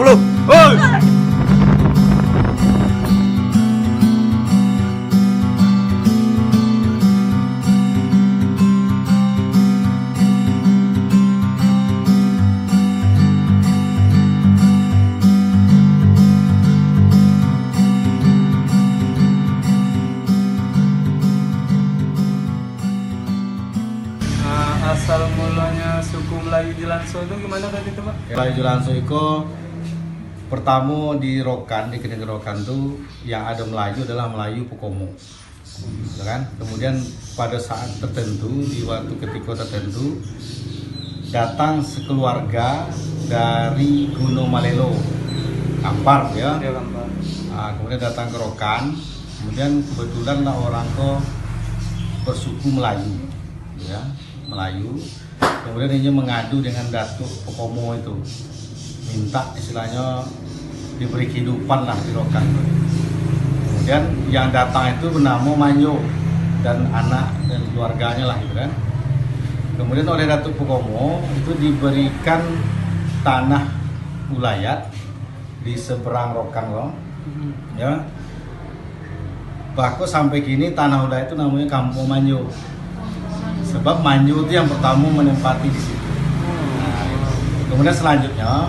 10. Hoi! Asal mulanya suku Melayu Jelanso itu gimana tadi tuh, Pak? Melayu Jelanso itu pertama di Rokan, di Kedeng Rokan itu yang ada Melayu adalah Melayu Pokomo. Ya kan? Kemudian pada saat tertentu, di waktu ketika tertentu datang sekeluarga dari Gunung Malelo, Kampar ya. Ya, Kampar. Nah, kemudian datang ke Rokan, kemudian kebetulan lah orang kok bersuku Melayu, ya Melayu. Kemudian dia mengadu dengan Datuk Pokomo itu, minta istilahnya diberi kehidupan lah di Rokan. Kemudian yang datang itu bernama Manyo dan anak dan keluarganya lah gitu kan. Kemudian oleh Datuk Pokomo itu diberikan tanah ulayat di seberang Rokan loh, ya. Bahkan sampai kini tanah ulayat itu namanya Kampung Manyo. Sebab Manyu itu yang pertama menempati di situ. Nah, kemudian selanjutnya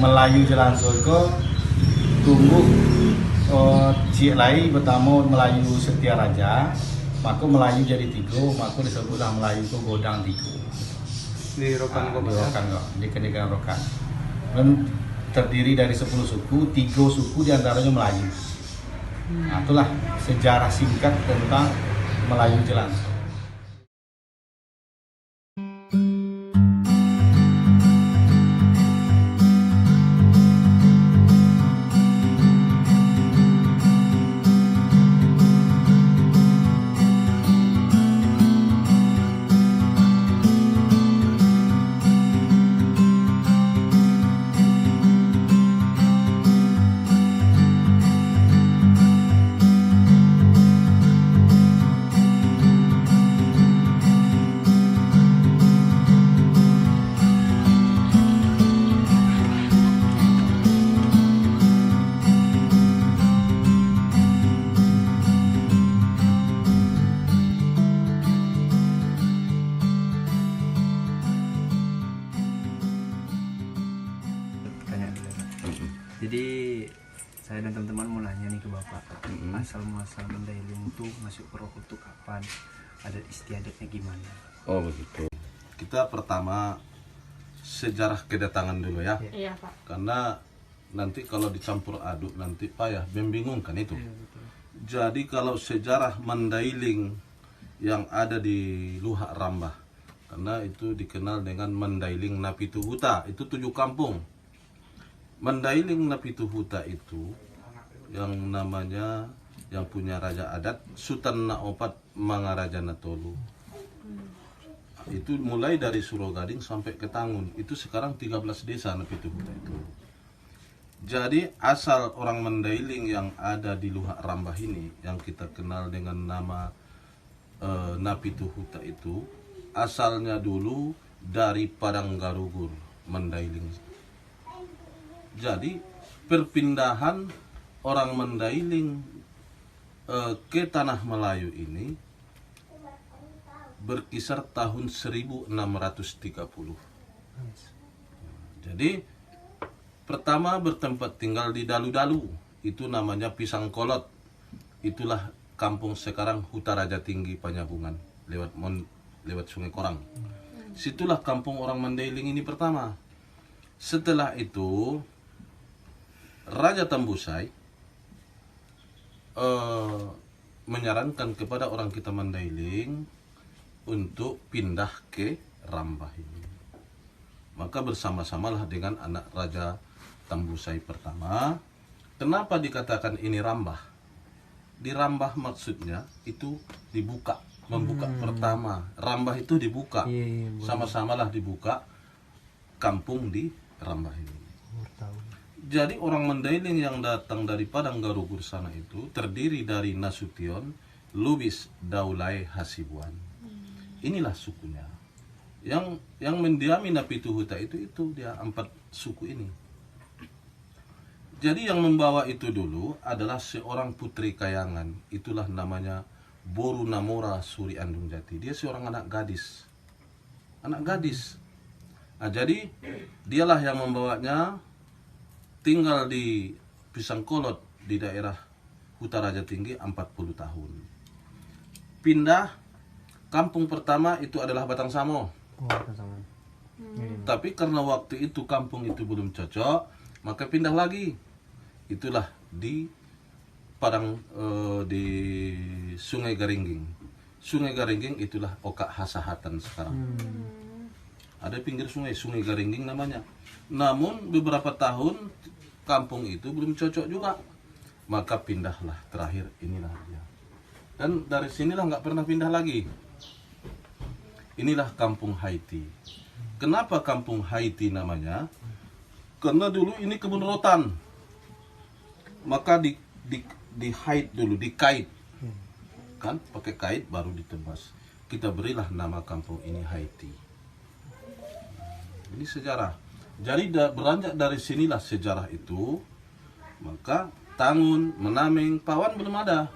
Melayu Jelanso itu tumbuh cik lain pertama Melayu Setia Raja, maka Melayu jadi 3, maka disebutlah Melayu itu Godang 3. Di Rokan Di Rokan kok, di Kedeng Rokan. Dan terdiri dari 10 suku, 3 suku diantaranya Melayu. Nah, itulah sejarah singkat tentang Melayu Jelanso. Jadi saya dan teman-teman mau nanya nih ke Bapak, asal muasal Mandailing itu masuk ke Rokan itu kapan? Ada istiadatnya gimana? Oh begitu. Kita pertama sejarah kedatangan dulu ya. Iya, Pak. Karena nanti kalau dicampur aduk nanti payah, membingungkan itu. Jadi kalau sejarah Mandailing yang ada di Luhak Rambah, karena itu dikenal dengan Mandailing Napituhuta, itu 7 kampung. Mandailing Napituhuta itu yang namanya yang punya raja adat Sutan Naopat Mangaraja Natolu. Itu mulai dari Surogading sampai ke Tangun. Itu sekarang 13 desa Napituhuta itu. Jadi asal orang Mandailing yang ada di Luhak Rambah ini yang kita kenal dengan nama Napituhuta itu asalnya dulu dari Padang Garugur Mandailing. Jadi perpindahan orang Mandailing ke tanah Melayu ini berkisar tahun 1630. Jadi pertama bertempat tinggal di Dalu-Dalu, itu namanya Pisang Kolot. Itulah kampung sekarang Huta Raja Tinggi Panyabungan lewat Sungai Korang. Situlah kampung orang Mandailing ini pertama. Setelah itu Raja Tambusai menyarankan kepada orang kita Mandailing untuk pindah ke Rambah ini. Maka bersama-samalah dengan anak Raja Tambusai pertama. Kenapa dikatakan ini Rambah? Di Rambah maksudnya itu dibuka, membuka pertama. Rambah itu dibuka, sama-samalah dibuka kampung di Rambah ini. Jadi orang Mandailing yang datang dari Padang Garugur sana itu terdiri dari Nasution, Lubis, Daulai, Hasibuan. Inilah sukunya. Yang mendiami Napituhuta itu dia 4 suku ini. Jadi yang membawa itu dulu adalah seorang putri kayangan. Itulah namanya Boru Namora Suri Andung Jati. Dia seorang anak gadis. Anak gadis. Nah, jadi dialah yang membawanya tinggal di Pisangkolot di daerah Hutaraja Tinggi 40 tahun. Pindah kampung pertama itu adalah Batang Samo. Tapi karena waktu itu kampung itu belum cocok, maka pindah lagi. Itulah di Padang di Sungai Garingging. Sungai Garingging itulah Oka Hasahatan sekarang. Ada pinggir Sungai Garingging namanya. Namun beberapa tahun kampung itu belum cocok juga. Maka pindahlah terakhir inilah dia. Dan dari sinilah nggak pernah pindah lagi. Inilah kampung Haiti. Kenapa kampung Haiti namanya? Karena dulu ini kebun rotan. Maka di hide dulu, dikait. Kan pakai kait baru ditebas. Kita berilah nama kampung ini Haiti. Ini sejarah. Jadi beranjak dari sinilah sejarah itu. Maka Tangun, Menaming, Pawan belum ada.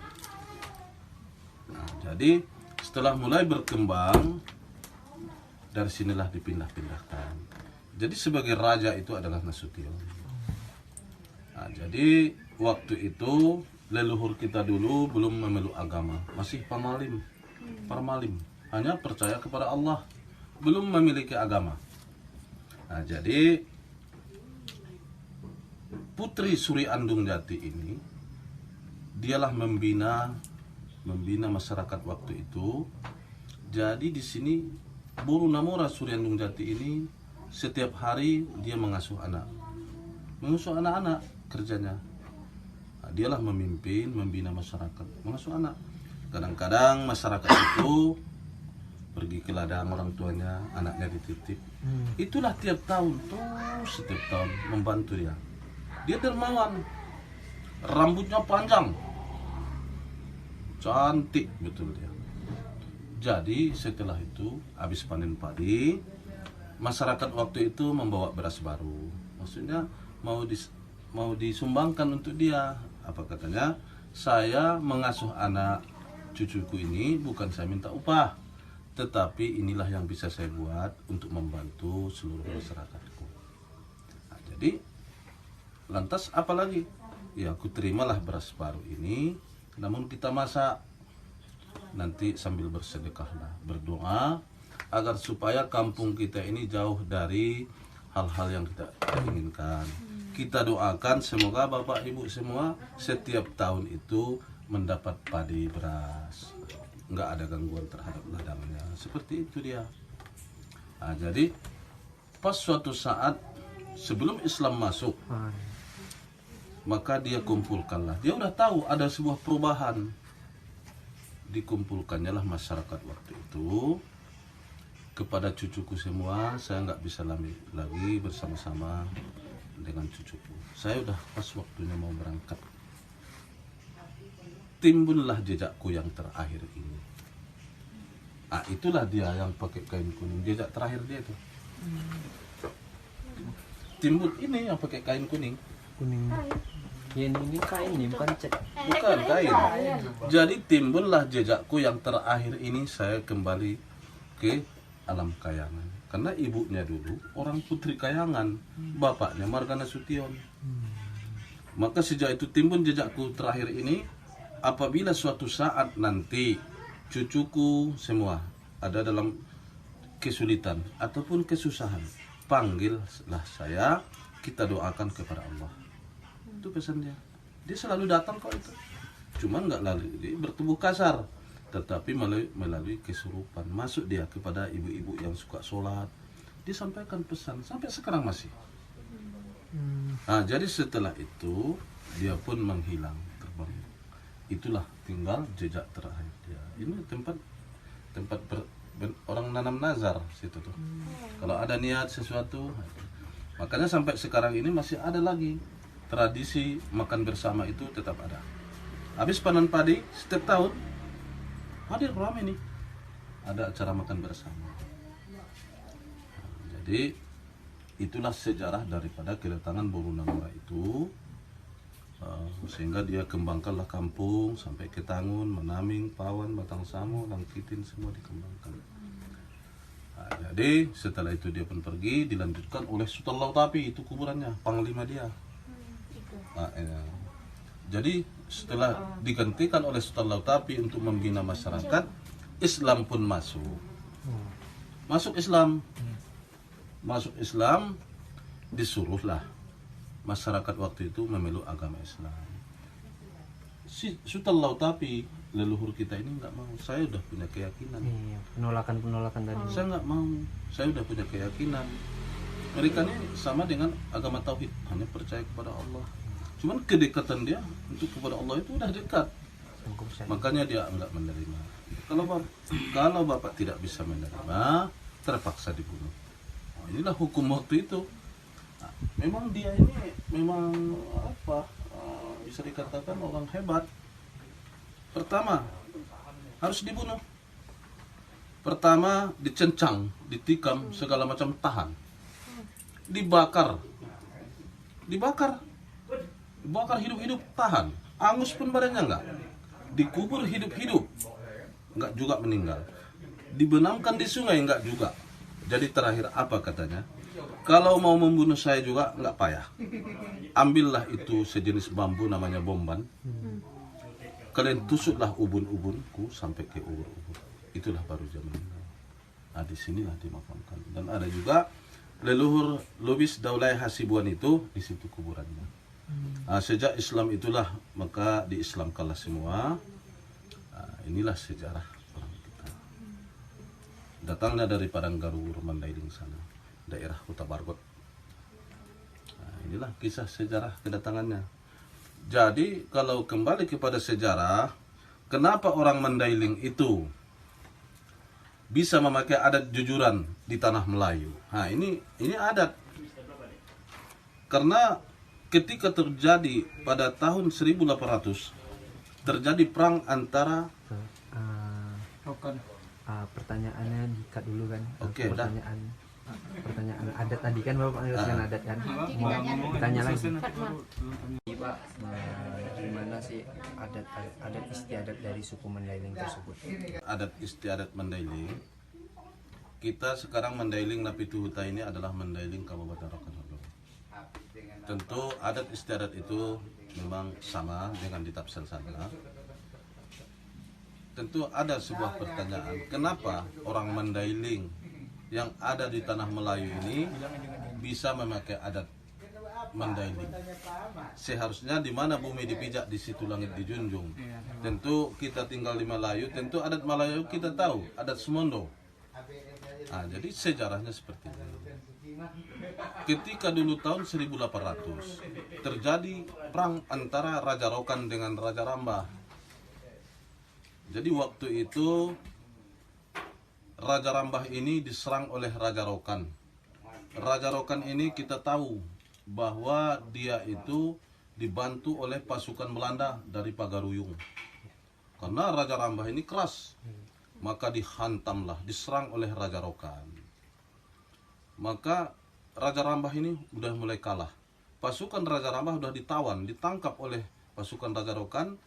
Nah, jadi setelah mulai berkembang, dari sinilah dipindah-pindahkan. Jadi sebagai raja itu adalah Nasution. Nah, jadi waktu itu leluhur kita dulu belum memeluk agama, masih parmalim, hanya percaya kepada Allah, belum memiliki agama. Nah, jadi Putri Suri Andung Jati ini dialah membina masyarakat waktu itu. Jadi di sini Boru Namora Suri Andung Jati ini setiap hari dia mengasuh anak-anak kerjanya. Nah, dialah memimpin, membina masyarakat, mengasuh anak. Kadang-kadang masyarakat itu pergi ke ladang orang tuanya, anaknya dititip. Itulah setiap tahun membantu dia. Dia dermawan, rambutnya panjang, cantik betul dia. Jadi setelah itu habis panen padi, masyarakat waktu itu membawa beras baru. Maksudnya mau disumbangkan untuk dia. Apa katanya? Saya mengasuh anak cucuku ini bukan saya minta upah, tetapi inilah yang bisa saya buat untuk membantu seluruh masyarakatku. Nah, jadi lantas apa lagi? Ya, aku terimalah beras baru ini, namun kita masak. Nanti sambil bersedekahlah, berdoa agar supaya kampung kita ini jauh dari hal-hal yang kita inginkan. Kita doakan semoga Bapak Ibu semua setiap tahun itu mendapat padi beras, nggak ada gangguan terhadap ladangnya. Seperti itu dia. Nah, jadi pas suatu saat sebelum Islam masuk, maka dia kumpulkanlah. Dia udah tahu ada sebuah perubahan. Dikumpulkannya lah masyarakat waktu itu kepada cucuku semua. Saya nggak bisa lagi bersama-sama dengan cucuku. Saya udah pas waktunya mau berangkat. Timbullah jejakku yang terakhir ini. Ah, itulah dia yang pakai kain kuning. Jejak terakhir dia itu. Timbul ini yang pakai kain kuning. Ini kain nih, bukan cat. Bukan kain. Jadi timbullah jejakku yang terakhir ini. Saya kembali ke alam kayangan. Karena ibunya dulu orang Putri Kayangan, bapaknya Marga Nasution. Maka sejak itu timbul jejakku terakhir ini. Apabila suatu saat nanti cucuku semua ada dalam kesulitan ataupun kesusahan, panggillah saya, kita doakan kepada Allah. Itu pesan dia. Dia selalu datang kok itu. Cuma nggak lalu dia bertubuh kasar, tetapi melalui kesurupan masuk dia kepada ibu-ibu yang suka sholat. Dia sampaikan pesan sampai sekarang masih. Nah, jadi setelah itu dia pun menghilang, terbang. Itulah tinggal jejak terakhir dia. Ini tempat orang nanam nazar situ tuh. Kalau ada niat sesuatu, makanya sampai sekarang ini masih ada lagi. Tradisi makan bersama itu tetap ada. Habis panen padi setiap tahun hadir ramai nih. Ada acara makan bersama. Jadi itulah sejarah daripada kedatangan Boru Namora itu. Sehingga dia kembangkanlah kampung sampai ke Tangun, Menaming, Pawan, Batang Samo, Langkitin, semua dikembangkan. Jadi setelah itu dia pun pergi, dilanjutkan oleh Sultan Lautapi, itu kuburannya, panglima dia. Jadi setelah digantikan oleh Sultan Lautapi untuk membina masyarakat, Islam pun masuk Islam, disuruhlah masyarakat waktu itu memeluk agama Islam. Si Sultan Lautapi, leluhur kita ini nggak mau. Saya udah punya keyakinan. Iya, penolakan tadi. Saya nggak mau. Saya udah punya keyakinan. Mereka ini sama dengan agama tauhid, hanya percaya kepada Allah. Cuman kedekatan dia untuk kepada Allah itu udah dekat. Makanya dia nggak menerima. Kalau bapak tidak bisa menerima, terpaksa dibunuh. Inilah hukum waktu itu. Memang dia ini bisa dikatakan orang hebat. Pertama harus dibunuh. Pertama dicencang, ditikam, segala macam tahan. Dibakar hidup-hidup, tahan. Angus pun badannya enggak. Dikubur hidup-hidup, enggak juga meninggal. Dibenamkan di sungai enggak juga. Jadi terakhir apa katanya? Kalau mau membunuh saya juga enggak payah. Ambillah itu sejenis bambu namanya bomban. Kalian tusuklah ubun-ubunku sampai ke ubur-ubur. Itulah baru dia meninggal. Nah, disinilah dimakamkan. Dan ada juga leluhur Lubis Daulay Hasibuan itu di situ kuburannya. Sejak Islam itulah maka diislamkanlah semua. Inilah sejarah orang kita. Datangnya dari Padanggaruur Mandailing sana, daerah Kota Bargot. Inilah kisah sejarah kedatangannya. Jadi kalau kembali kepada sejarah, kenapa orang Mandailing itu bisa memakai adat jujuran di tanah Melayu? Nah, ini adat. Karena ketika terjadi pada tahun 1800 terjadi perang antara pertanyaannya dikat dulu kan. Oke, pertanyaan adat tadi kan Bapak menjelaskan adat kan. Mau tanya lagi. Pak, gimana sih adat istiadat dari suku Mandailing tersebut? Adat istiadat Mandailing, kita sekarang Mandailing Napituhuta ini adalah Mandailing Kabupaten Rokan-Hulu. Tentu adat istiadat itu memang sama dengan di Tapsel sana. Tentu ada sebuah pertanyaan, kenapa orang Mandailing yang ada di tanah Melayu ini bisa memakai adat Mandailing? Seharusnya di mana bumi dipijak, di situ langit dijunjung. Tentu kita tinggal di Melayu, tentu adat Melayu kita tahu, adat Semondo. Jadi sejarahnya seperti ini. Ketika dulu tahun 1800 terjadi perang antara Raja Rokan dengan Raja Rambah. Jadi waktu itu Raja Rambah ini diserang oleh Raja Rokan. Raja Rokan ini kita tahu bahwa dia itu dibantu oleh pasukan Belanda dari Pagaruyung. Karena Raja Rambah ini keras, maka dihantamlah, diserang oleh Raja Rokan. Maka Raja Rambah ini sudah mulai kalah. Pasukan Raja Rambah sudah ditangkap oleh pasukan Raja Rokan,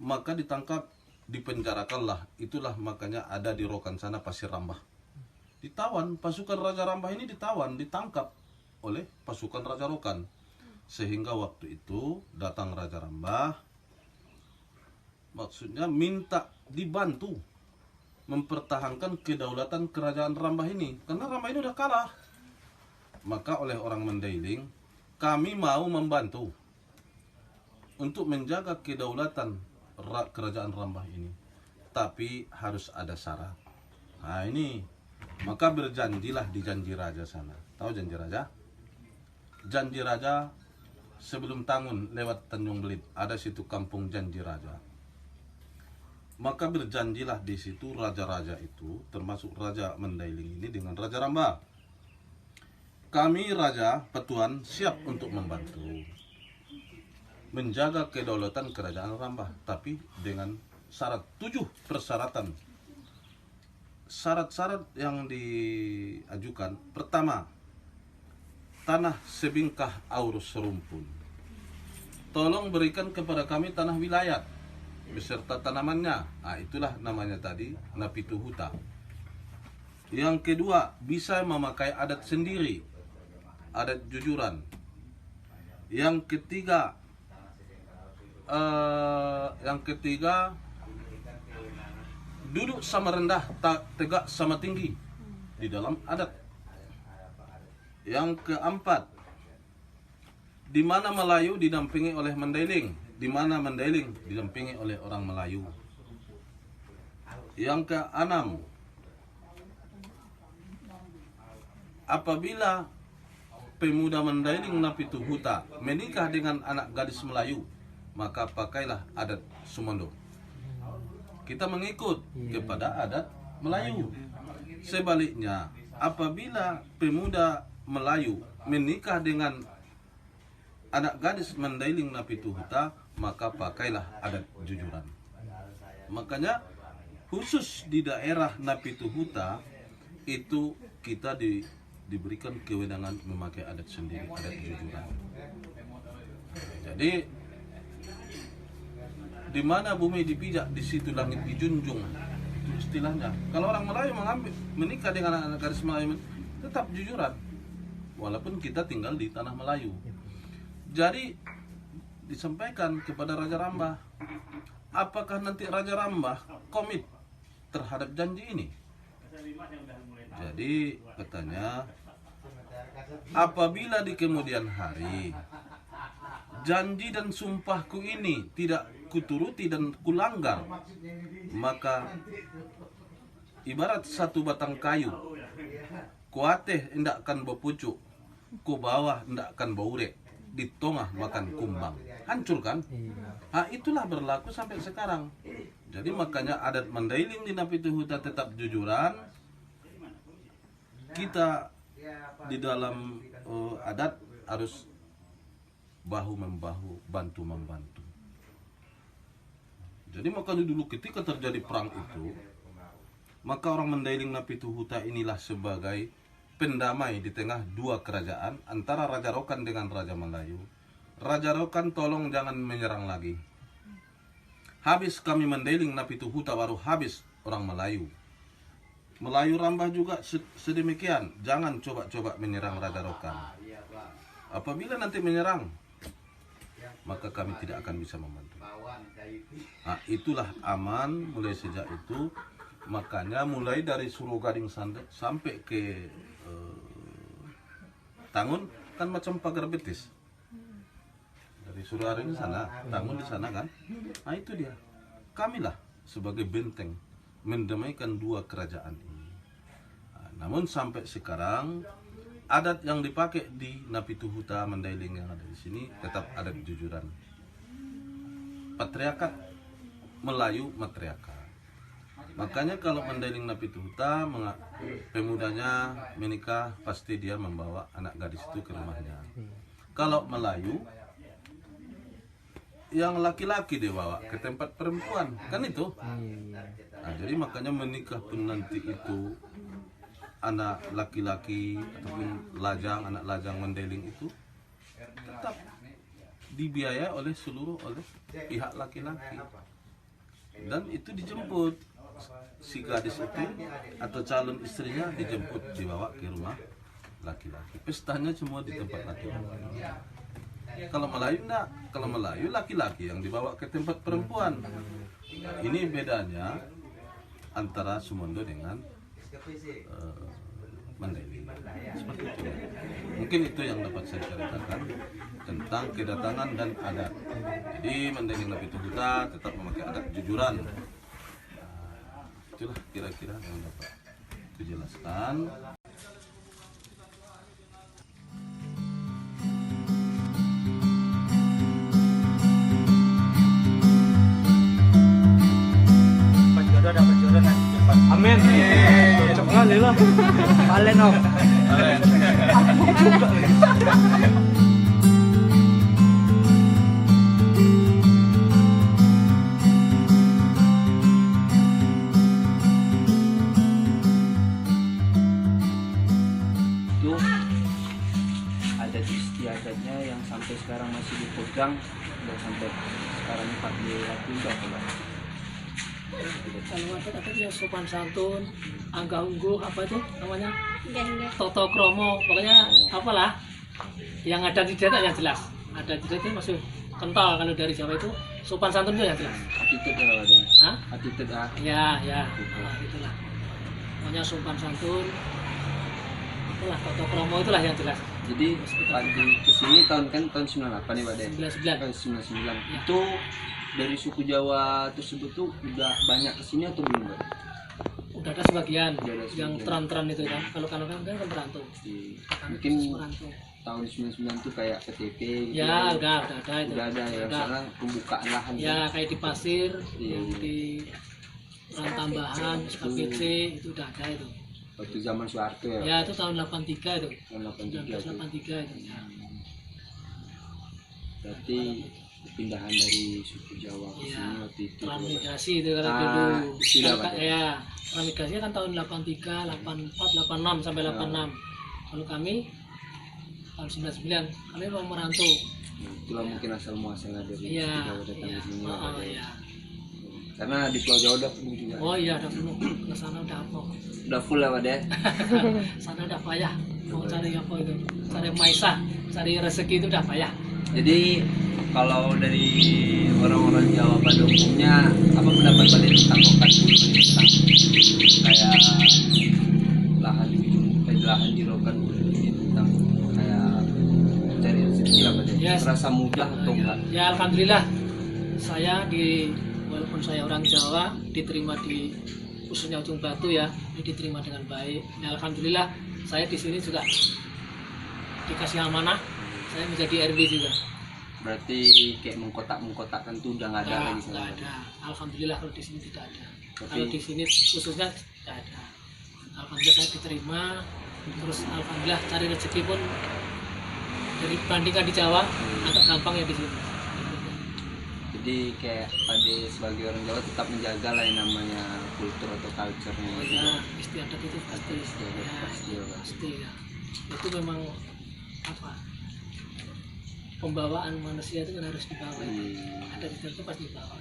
maka ditangkap, dipenjarakanlah. Itulah makanya ada di Rokan sana Pasir Rambah. Ditawan, pasukan Raja Rambah ini ditangkap oleh pasukan Raja Rokan. Sehingga waktu itu datang Raja Rambah, maksudnya minta dibantu mempertahankan kedaulatan kerajaan Rambah ini. Karena Rambah ini udah kalah. Maka oleh orang Mandailing, kami mau membantu untuk menjaga kedaulatan kerajaan Rambah ini, tapi harus ada syarat. Nah ini, maka berjanjilah di Janji Raja sana. Tahu Janji Raja? Janji Raja sebelum Tangun lewat Tanjung Belit ada situ kampung Janji Raja. Maka berjanjilah di situ raja-raja itu, termasuk Raja Mandailing ini dengan Raja Rambah. Kami Raja Petuan siap untuk membantu menjaga kedaulatan kerajaan Rambah, tapi dengan syarat 7 persyaratan. Syarat-syarat yang diajukan, pertama, tanah sebingkah aurus serumpun. tolong berikan kepada kami tanah wilayah beserta tanamannya. Nah, itulah namanya tadi napituhuta. Yang kedua, bisa memakai adat sendiri, adat jujuran. Yang ketiga, duduk sama rendah, tak tegak sama tinggi di dalam adat. Yang keempat, di mana Melayu didampingi oleh Mandailing, di mana Mandailing didampingi oleh orang Melayu. Yang keenam, apabila pemuda Mandailing napituhuta menikah dengan anak gadis Melayu, maka pakailah adat Sumondo. Kita mengikut kepada adat Melayu. Sebaliknya, apabila pemuda Melayu menikah dengan anak gadis Mandailing napituhuta, maka pakailah adat jujuran. Makanya khusus di daerah napituhuta itu kita diberikan kewenangan memakai adat sendiri, adat jujuran. Jadi di mana bumi dipijak, di situ langit dijunjung. Itu istilahnya. Kalau orang Melayu menikah dengan anak gadis Melayu, tetap jujuran, walaupun kita tinggal di tanah Melayu. Jadi disampaikan kepada Raja Rambah, apakah nanti Raja Rambah komit terhadap janji ini? Jadi katanya, apabila di kemudian hari janji dan sumpahku ini tidak kuturuti dan kulanggar, maka ibarat satu batang kayu, kuateh ndakkan bepucuk, ku bawah ndakkan baure, di tengah makan kumbang, hancur kan? Nah, itulah berlaku sampai sekarang. Jadi makanya adat Mandailing di napituhuta tetap jujuran. Kita di dalam adat harus bahu membahu, bantu membantu. Jadi makanya dulu ketika terjadi perang itu, maka orang Mandailing napituhuta inilah sebagai pendamai di tengah dua kerajaan antara Raja Rokan dengan Raja Melayu. Raja Rokan, tolong jangan menyerang lagi. Habis kami Mandailing napituhuta, baru habis orang Melayu. Melayu Rambah juga sedemikian. Jangan coba-coba menyerang Raja Rokan. Apabila nanti menyerang, maka kami tidak akan bisa membantu. Nah, itulah aman mulai sejak itu. Makanya mulai dari Surugading sampai ke Tangun kan macam pagar betis. Dari Surugading sana, Tangun di sana kan. Nah, itu dia. Kamilah sebagai benteng mendamaikan dua kerajaan ini. Nah, namun sampai sekarang adat yang dipakai di napituhuta Mandailing yang ada di sini tetap adat jujuran. Patriarkat Melayu matriarkat. Makanya kalau Mandailing napituhuta pemudanya menikah, pasti dia membawa anak gadis itu ke rumahnya. Kalau Melayu yang laki-laki dibawa ke tempat perempuan, kan itu. Nah, jadi makanya menikah pun nanti itu anak laki-laki ataupun lajang, anak lajang Mandailing itu tetap dibiayai oleh pihak laki-laki, dan itu dijemput si gadis itu atau calon istrinya, dijemput dibawa ke rumah laki-laki. Pestanya semua di tempat laki-laki. Kalau Melayu enggak, kalau Melayu laki-laki yang dibawa ke tempat perempuan. Ini bedanya antara Sumondo dengan Mandailing. Seperti itu. Mungkin itu yang dapat saya ceritakan tentang kedatangan dan adat. Jadi Mandailing napituhuta tetap memakai adat jujuran. Itulah kira-kira yang dapat dijelaskan. Amin. Cocok kali lah. Palen om. Itu adat istiadatnya yang sampai sekarang masih dipegang udah sampai sekarang 4 waktu itu apa Pak? Kalau ada yang sopan santun, angga ungguh, apa itu namanya? Enggak. Toto kromo, pokoknya apalah yang ada di data yang jelas. Ada di data itu masih kental. Kalau dari Jawa itu sopan santun itu yang jelas. Attitude ya Pak ya? Hah? Attitude ah. Ya, nah, itulah. Pokoknya sopan santun, itulah toto kromo itulah yang jelas. Jadi Pak di kesini tahun 98 nih Pak deh. 99. 99. Ya. Itu dari suku Jawa tersebut tuh udah banyak kesini atau belum Pak? Udah ada sebagian Udah ada yang sebagian. teran-teran itu kan. Kalau kan merantau. Mungkin Merantau. tahun 99 tuh kayak KTP gitu. Ya, udah ada itu. Udah ada ya. Udah. Sekarang pembukaan lahan. Ya kayak di pasir, Iya. yang di orang tambahan, SKPC itu udah ada itu. Waktu zaman Soeharto ya. Ya itu tahun 83 itu. Tahun 83 tuh. 1983 itu. Ya. Berarti pindahan dari suku Jawa ke Iya. sini waktu itu. Transmigrasi itu kalau Ah, dulu. istilah, Kan, Pak. ya, transmigrasi kan tahun 83, 84, 86 sampai 86. Kalau kami tahun 99, kami mau merantau. Itulah mungkin asal muasalnya dari Iya. suku Jawa datang Iya. ke sini. Oh, Pak, ya. iya. Karena di Pulau Jawa udah penuh juga. Oh iya, udah penuh. Ke sana udah apa? Udah full ya Pak deh. Sana udah payah. Mau cari apa itu? Cari maisah, cari rezeki itu udah payah. Jadi kalau dari orang-orang Jawa pada umumnya apa pendapat Pak deh tentang rokan dulu tentang kayak lahan di rokan dulu ini tentang kayak cari rezeki lah Pak deh. Yes. Terasa mudah atau enggak? Ya alhamdulillah saya walaupun saya orang Jawa diterima di khususnya Ujung Batu ya, diterima dengan baik. Ya, alhamdulillah saya di sini juga dikasih amanah, saya menjadi RW juga. Berarti kayak mengkotak-mengkotakkan tuh udah nggak ada Nggak, lagi sana. nggak ada. Alhamdulillah kalau di sini tidak ada. Tapi- Kalau di sini khususnya tidak ada. Alhamdulillah saya diterima. Terus alhamdulillah cari rezeki pun dari bandingkan di Jawa agak gampang ya di sini. Jadi kayak pada sebagai orang Jawa tetap menjaga lah yang namanya kultur atau culture-nya Oh gitu. ya, istiadat itu pasti, Istiadat ya, pasti, ya, Pak. pasti ya. Itu memang apa? Pembawaan manusia itu kan harus dibawa. Ada itu pasti dibawa.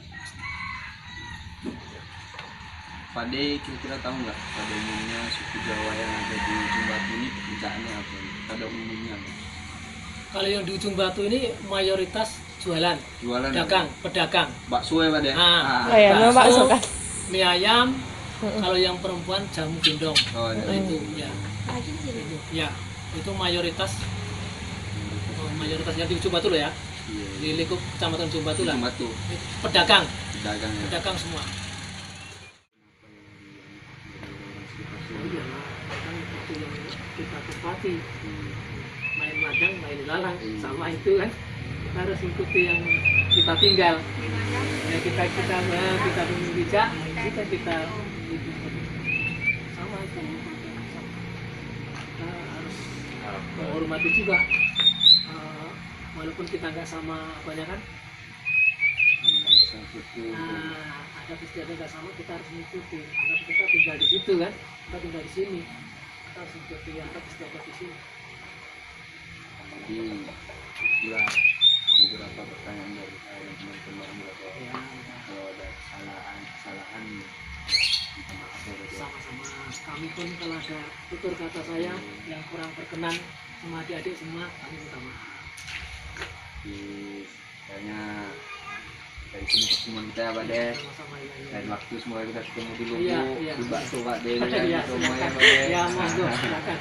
Pade kira-kira tahu nggak pada umumnya suku Jawa yang ada di Ujung Batu ini pekerjaannya apa? Pada umumnya apa? Kalau yang di Ujung Batu ini mayoritas jualan, Jualan dagang, pedagang. bakso ya Pak deh? Ah. Oh ya, memang bakso kan. Mie ayam. Kalau yang perempuan jamu gendong. Oh, Itu ya. Itu, ya. Itu mayoritas yang di Ujung Batu loh ya. iya. Di lingkup Kecamatan Ujung Batu lah. Ujung Batu, Pedagang, dagang ya. pedagang semua. Oh iya, kan itu yang kita tepati. Main ladang, main lalang, sama itu kan. Kita harus ikuti yang kita tinggal. Ya, kita bijak, kita sama itu. Kita harus menghormati juga. Walaupun kita nggak sama banyak kan, ada istiadat nggak sama, kita harus mengikuti. Karena kita tinggal di situ kan, kita tinggal di sini, kita harus mengikuti adat istiadat di sini. Jadi itulah beberapa pertanyaan dari saya dan teman-teman bahwa Ya, kalau ada kesalahan minta maaf ya Pak deh. sama-sama. Kami pun kalau ada tutur kata saya yang kurang berkenan sama adik-adik semua, kami minta maaf. Jadi kayaknya dari sini pertemuan kita ya Pak deh. Sama-sama ya. Dan waktu semoga kita ketemu dulu Iya, Bu iya. di bakso Pak deh. Iya, Semua ya silakan. Pak deh. Ya, monggo, silakan.